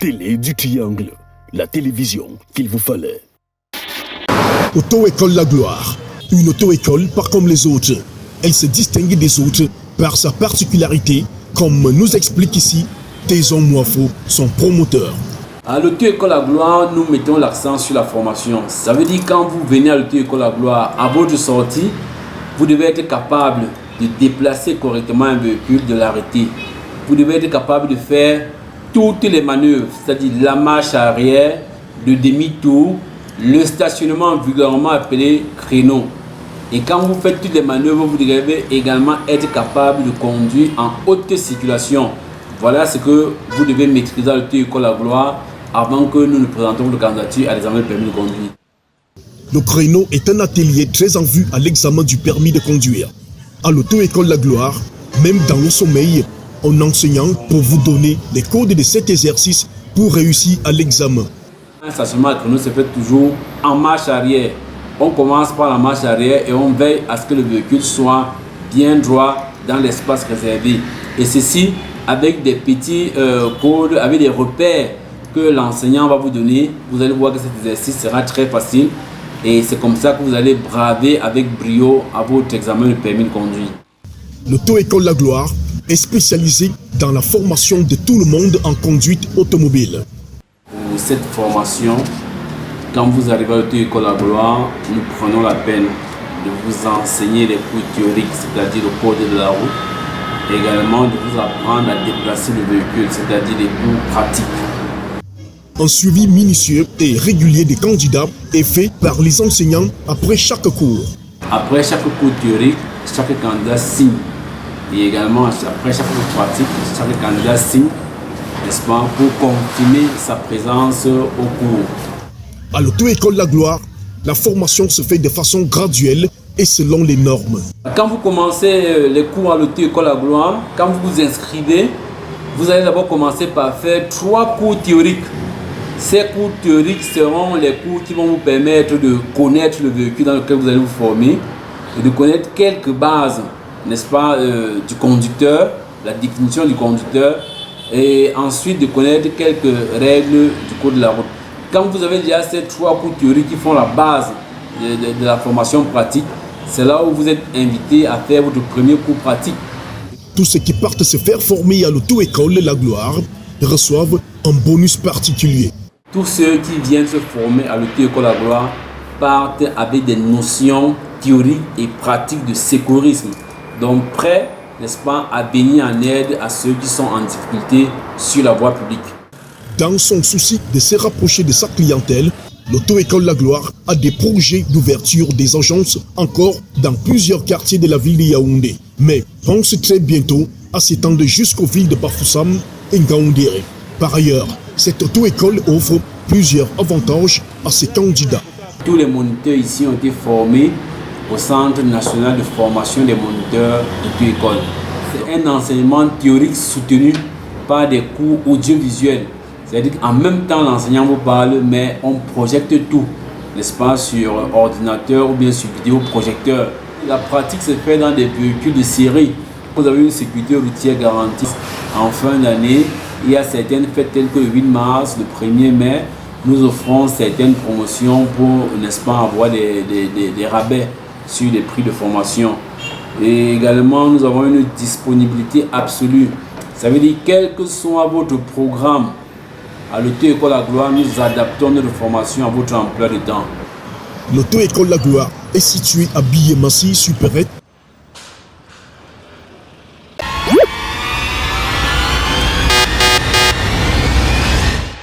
télé du triangle, la télévision qu'il vous fallait. Auto-école La Gloire, une auto-école pas comme les autres. Elle se distingue des autres par sa particularité, comme nous explique ici Tézon Mouafo, son promoteur. À l'auto-école La Gloire, nous mettons l'accent sur la formation. Ça veut dire quand vous venez à l'auto-école La Gloire, à votre sortie, vous devez être capable de déplacer correctement un véhicule, de l'arrêter. Vous devez être capable de faire toutes les manœuvres, c'est-à-dire la marche arrière, le demi-tour, le stationnement vulgairement appelé créneau. Et quand vous faites toutes les manœuvres, vous devez également être capable de conduire en haute circulation. Voilà ce que vous devez maîtriser à l'auto-école La Gloire avant que nous nous présentons de candidature à l'examen de permis de conduire. Le créneau est un atelier très en vue à l'examen du permis de conduire. À l'auto-école La Gloire, même dans le sommeil, un enseignant pour vous donner les codes de cet exercice pour réussir à l'examen. Un stationnement à créneau se fait toujours en marche arrière. On commence par la marche arrière et on veille à ce que le véhicule soit bien droit dans l'espace réservé. Et ceci avec des petits codes, avec des repères que l'enseignant va vous donner. Vous allez voir que cet exercice sera très facile. Et c'est comme ça que vous allez braver avec brio à votre examen de permis de conduire. L'auto-école La Gloire est spécialisée dans la formation de tout le monde en conduite automobile. Pour cette formation, quand vous arrivez à l'auto-école La Gloire, nous prenons la peine de vous enseigner les cours théoriques, c'est-à-dire le code de la route, et également de vous apprendre à déplacer le véhicule, c'est-à-dire les cours pratiques. Un suivi minutieux et régulier des candidats est fait par les enseignants après chaque cours. Après chaque cours théorique, chaque candidat signe. Et également après chaque cours pratique, chaque candidat signe, n'est-ce pas, pour confirmer sa présence au cours. À l'auto-école La Gloire, la formation se fait de façon graduelle et selon les normes. Quand vous commencez les cours à l'auto-école La Gloire, quand vous vous inscrivez, vous allez d'abord commencer par faire 3 cours théoriques. Ces cours théoriques seront les cours qui vont vous permettre de connaître le véhicule dans lequel vous allez vous former et de connaître quelques bases, n'est-ce pas, du conducteur, la définition du conducteur, et ensuite de connaître quelques règles du code de la route. Quand vous avez déjà ces 3 cours théoriques qui font la base de la formation pratique, c'est là où vous êtes invité à faire votre premier cours pratique. Tous ceux qui partent se faire former à l'auto-école La Gloire reçoivent un bonus particulier. Tous ceux qui viennent se former à l'auto-école La Gloire partent avec des notions théoriques et pratiques de secourisme, donc prêts, n'est-ce pas, à venir en aide à ceux qui sont en difficulté sur la voie publique. Dans son souci de se rapprocher de sa clientèle, l'auto-école La Gloire a des projets d'ouverture des agences encore dans plusieurs quartiers de la ville de Yaoundé. Mais pense très bientôt à s'étendre jusqu'aux villes de Bafoussam et Ngaoundéré. Par ailleurs, cette auto-école offre plusieurs avantages à ses candidats. Tous les moniteurs ici ont été formés au Centre national de formation des moniteurs d'auto-école. C'est un enseignement théorique soutenu par des cours audiovisuels. C'est-à-dire qu'en même temps, l'enseignant vous parle, mais on projette tout, n'est-ce pas, sur ordinateur ou bien sur vidéoprojecteur. La pratique se fait dans des véhicules de série. Vous avez une sécurité routière garantie. En fin d'année, il y a certaines fêtes telles que le 8 mars, le 1er mai, nous offrons certaines promotions pour, n'est-ce pas, avoir des rabais sur les prix de formation. Et également, nous avons une disponibilité absolue. Ça veut dire, quel que soit votre programme, à l'auto-école La Gloire, nous adaptons notre formation à votre emploi de temps. L'auto-école La Gloire est située à Biémassi, Supérette,